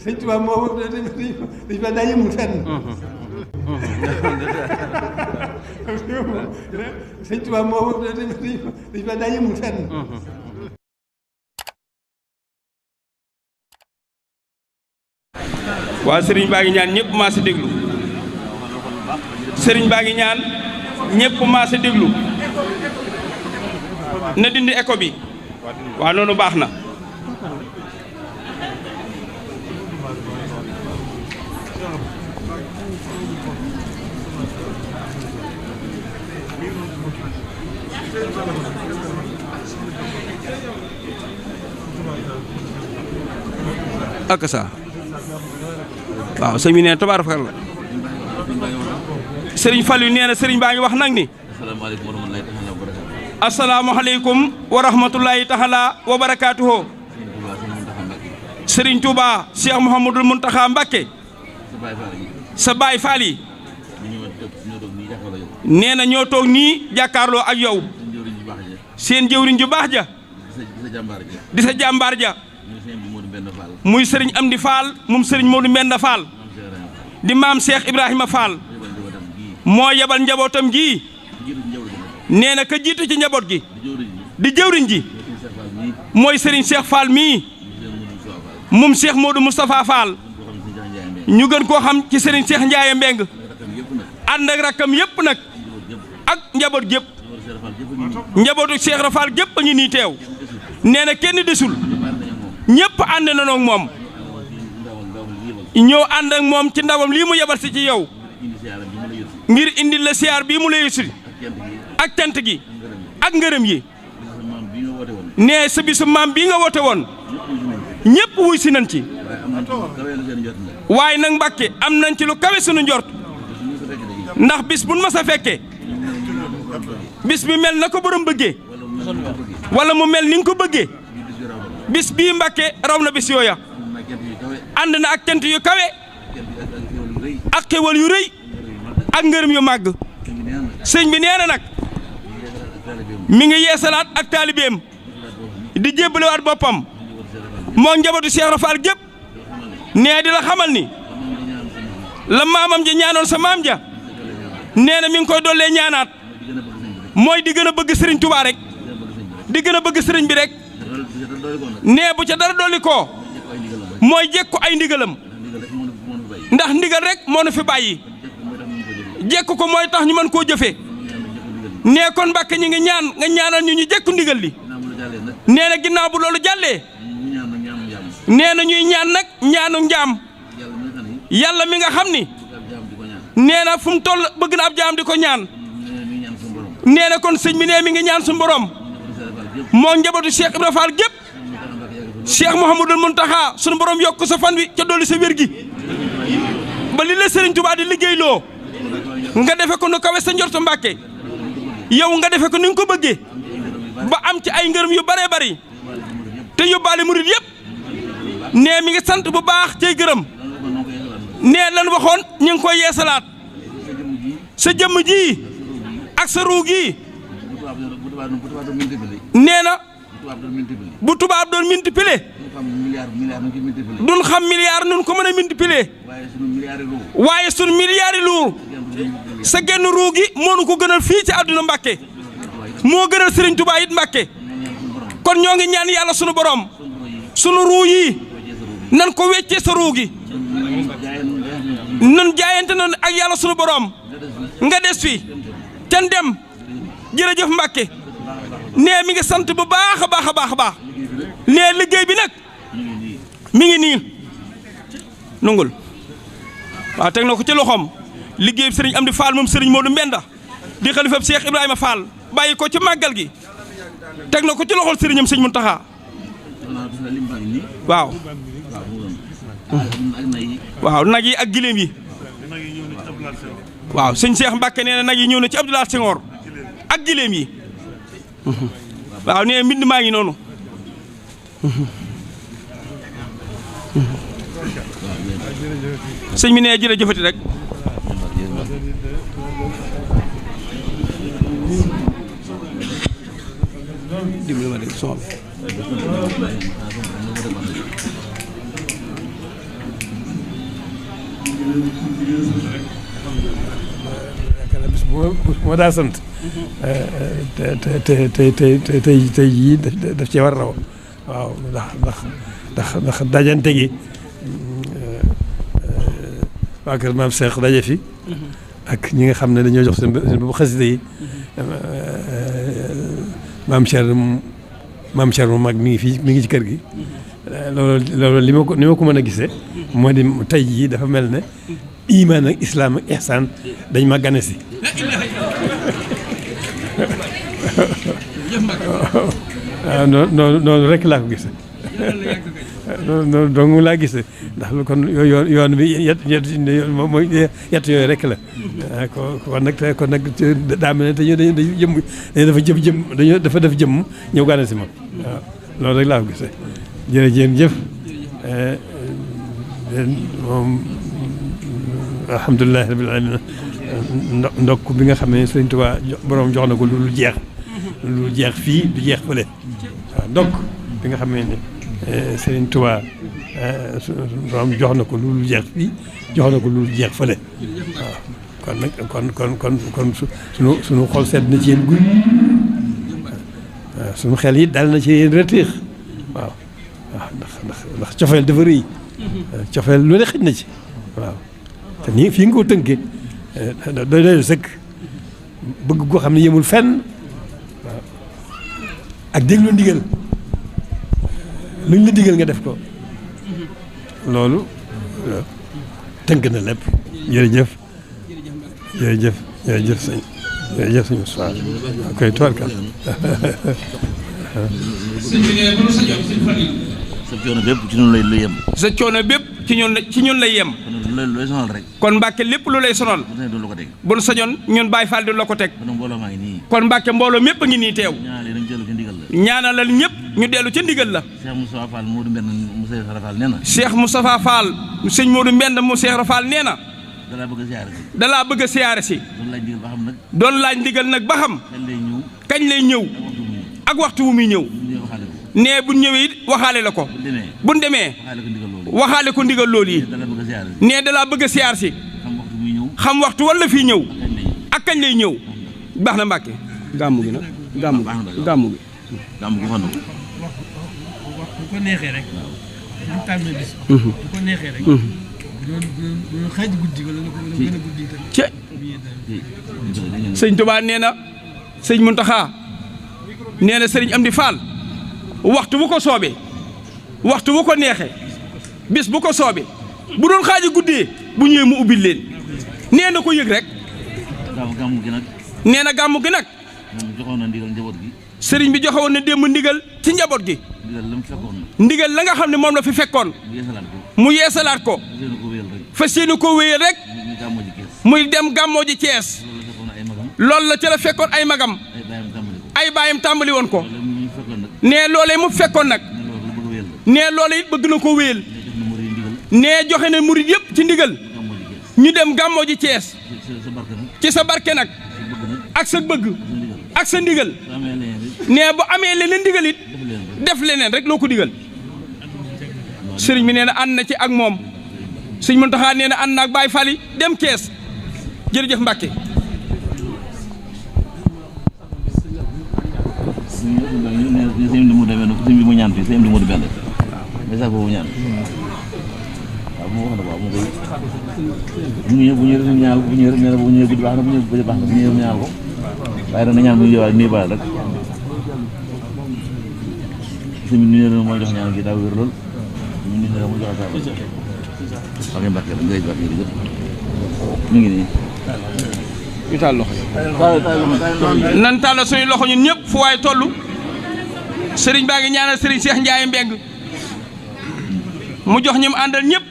sëñ Tuubaa moo dañ fa daa yëmul fenn. sëñ Tuubaa moo dañ fa daa yëmul fenn. waaw sëriñ baa ngi ñaan ñëpp maa si déglu sëriñ baa ngi ñaan ñëpp maa si déglu na dindi écho bi waaw noonu baax na. ak sa waaw sëñ bi nee na tabaarakalla sëriñ Fallou nee na sëriñ baa ngi wax nag ni asalaamaaleykum wa rahmatulahi taala wa barakaatuhu. sëriñ Touba Cheikh Mouhamadul Mountakha Mbacké sa baay faal yi nee na ñoo toog nii jàkkaarloo ak yow seen jëwriñ ju baax ja di sa jàmbaar ja muy sëriñ Amdi Fall moom sëriñ Modou Mbenda Fall di maam Cheikh Ibrahima Fall moo yebal njabootam gii nee na ka jiitu ci njaboot gi di jëwriñ ji mooy sëriñ Cheikh Fall mii moom Cheikh Modou Moustapha Fall ñu gën koo xam ci sëriñ Cheikh Ndiaye Mbeng ànd ak rakkam yépp nag ak njaboot gépp njabootu Cheikh Rafal gépp a ngi nii teew nee na kenn desul ñépp ànd na noog moom ñëw ànd ak moom ci ndawam lii mu yebal si ci yow ngir indi la siyaar bii mu lay yusri ak cant gi ak ngërëm yi nee sa bisu maam bii nga woote woon ñépp wuy si nañ ci waaye nag Mbàkke am nañ ci lu kawe sunu njort ndax bis buñ mas a fekkee bis bi mel na ko borom bëggee wala mu mel ni nga ko bëggee bis bii Mbàkke raw na bis yooya ànd na ak cant yu kawe ak xéwal yu rëy ak ngërëm yu màgg sëñ bi nee na nag mi ngi yeesalaat ak taalibeem di jébbalewaat boppam moo njabootu Cheikh Rafal gépp nee di la xamal ni la maamam ja ñaanoon sa maam ja nee na mi ngi koy dollee ñaanaat mooy di gën a bëgg sëriñ Touba rek di gën a bëgg sëriñ bi rek nee bu ca dara dolli koo mooy jekku ay ndigalam ndax ndigal rek moo nu fi bàyyi jekku ko mooy tax ñu mën koo jëfee nee kon Mbàkke ñi ngi ñaan nga ñaanal ñu ñu jekku ndigal li nee na ginnaaw bu loolu jàllee nee na ñuy ñaan nag ñaanu njaam yàlla mi nga xam ni nee na fu mu toll bëgg na ab jaam di ko ñaan nee na kon sëñ bi nee mi ngi ñaan suñu borom moo njabootu Cheikh Ibrahima Fall gépp Cheikh Mouhamadul Mountakha suñu borom yokk sa fan wi ca dolli sa wér gi ba li la Sëriñ Tuubaa di liggéeyloo nga defe ko nu kawe sa njortu Mbàkke yow nga defe ko ni nga ko bëggee ba am ci ay ngërëm yu baree bari te yóbbaale murit yëpp nee mi ngi sant bu baax cay gërëm nee lan waxoon ñu ngi koy yeesalaat sa jëmm ji ak sa ruu gi nee na bu tubaab doon multiplier duñ xam milliard nun ko mën a multiplier waaye sunu milliards yi luur sa genn ruu gi moo nu ko gënal fii ci àdduna Mbàkke moo gënal Sëriñ Tuubaa it Mbàkke kon ñoo ngi ñaan yàlla sunu borom sunu ruu yi nan ko weccee sa ruu gi nan jaayante na ak yàlla sunu borom nga des fi can dem jërëjëf Mbàkke nee mi ngi sant bu baax a baax a baax a baax nee liggéey bi nag mi ngi nii nungul waaw teg na ko ci loxoom liggéey bi sëriñ Amdi Fall moom sëriñ Modou Mbenda di xalifab Cheikh Ibrahima Fall bàyyi ko ci màggal gi teg na ko ci loxol sëriñam sëñ Mountakha waaw waaw nag yi ak giléem yi waaw sëñ Cheikh Mbacke nee na nag yi ñëw na ci Abdoulaye Senghor ak giléem yi waaw nee mbind maa ngi noonu sëñ bi nee jërëjëfati rek dimbali ma de son bi bis bu ma daa sant tey jii daf cee war a raw waaw ndax dajante gi waa kër maam Cheikh daje fi ak ñi nga xam ne dañoo jox seen boobu xasida yi maam Cheikh mu mag mi ngi fii mi ngi ci kër gi loolu li ma ko mën a gisee moo di tey jii dafa mel ne iman ak islam ak ihsan dañ ma gane si waaw noonu rek laa ko gisee noonu dong laa gisee ndax lu kon yoon bi mooy yett yooyu rek la kon nag daa mel ne te dafa def jëm ñëw gane si ma waaw loolu rek laa ko gisee jërëjëf moom alhamdulilah rabbil alamin ndokk bi nga xam ne Sëriñ Tuubaa borom jox na ko lu jeex fii du jeex fële waaw ndokk bi nga xam ne Sëriñ Tuubaa borom jox na ko lu jeex fii jox na ko lu jeex fële waaw kon nag kon sunu xol sedd na ci yéen guy waaw sunu xel yi dal na ci yéen retiix waaw ndax cofeel dafa rëy cofeel lu ne xëj na ci waaw te nii fii nga ko tënkee doy sëkk bëgg koo xam ne yemul fenn waaw ak déglu ndigal luñ la digal nga def ko loolu tënk na lépp jërëjëf sëñ Moustapha koy toorkal sa coono bépp ci ñun lay yem. sa coono bépp ci ñun lay yem. kon lu lay sonal rek. kon Mbàkke lépp lu lay sonal. bu nu sañoon ñun Baay Faal di la ko teg. kon Mbàkke mbooloo mépp a ngi nii teew. ñaanalal ñëpp ñu dellu ca ndigal la. Cheikh Moustapha Fall Modou Mbend mu Cheikh Rafal nee na. Cheikh Moustapha Fall sëñ Modou Mbend mu Cheikh Rafal nee na. dalaa bëgg a siyaare si. doon laaj ndigal nag ba xam. kañ lay ñëw. ak waxtu wu muy ñëw. nee bu ñëwee it waxaale la ko. bu ñu demee waxaale ko ndigal loolu yi. nee dalaa bëgg a siyaar si. xam waxtu wala fii ñëw. ak kañ lay ñëw. baax na Mbàkke. gàmmu gi nag gàmmu gi. gàmmu gi fan. bu ko neexee rek. bu tànn bis. bu ko neexee rek. bu doon xaaj guddi wala lu gën a guddi itam. sëñ Tuubaa nee na sëñ Muntaxa nee na sëriñ Amdi Fall waxtu bu ko soobee waxtu bu ko neexee bis bu ko soobee bu doon xaaji guddee bu ñëwee mu ubbil leen nee na ko yëg rek. gàmmu gi nag. nee na gàmmu gi nag. joxoon na ndigal njaboot gi. sëriñ bi joxewoon na démb ndigal ci njaboot gi. ndigal la nga xam ne moom la fi fekkoon. mu yeesalaat ko. fas yéene ko wéyal rek. muy dem gàmmoo ji Cees. loolu la ca la fekkoon ay magam. ay baayam tàmbali woon ko. nee loolee mu fekkoon nag. nee loolee it bëgg na ko wéyal. nee joxe na murid yëpp ci ndigal. ñu dem gàmmoo ji Cees. ci sa barke nag. ak sa bëgg. ak sa ndigal. nee bu amee leneen ndigal it. def leneen rek loo ko digal. sëriñ bi nee na ànd na ci ak moom. sëñ Muntaxa nee na ànd na ak Baay Faal yi dem Cees. jërëjëf Mbàkke. sëñ bi mu demee nag sëñ bi mu ñaan fii sëñ bi mu benn message boobu ñaan waaw mu wax na waaw mu koy bu ñëwee ñaanal bu ñëwee nee na bu ñëwee guddi baax na bu ñëwee bëccëg baax na bu ñëwee ñaanal ko waaye nag na ñaan bu ñëwaat nii baal rek sëñ bi nuyu na mooy jox ñaan gi daa wér lool ñu nuyu na mu jox sa wax ngeen barke la jërëjëf barke jërëjëf mi ngi nii ñu taal loxo nan taal suñu loxo ñun ñëpp fu waaye toll sëriñ baa ngi ñaanal sëriñ Cheikh Ndiaye Mbeng mu jox ñi mu àndal ñëpp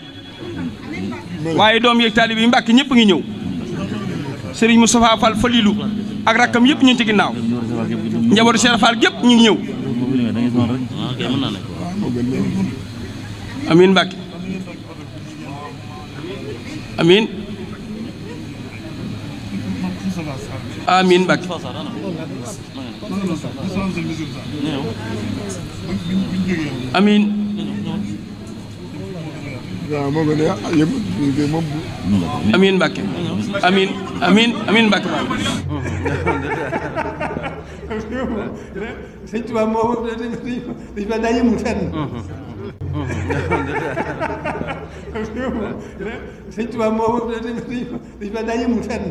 waaye doom yeeg taalib yi Mbàkke ñëpp ngi ñëw sëriñ Moustapha Fall Falilou ak rakkam yëpp ñu ngi ci ginnaaw njabootu Cheikh Fall gépp ñu ngi ñëw amiin Mbàkke amiin amiin Mbacke. amiin. waaw moo gën a yëpp moom. amiin Mbacke. amiin amiin amiin Mbacke. sëñ Tuubaa moo dañ fa daa yëmul fenn. sëñ Tuubaa moo dañ fa daa yëmul fenn.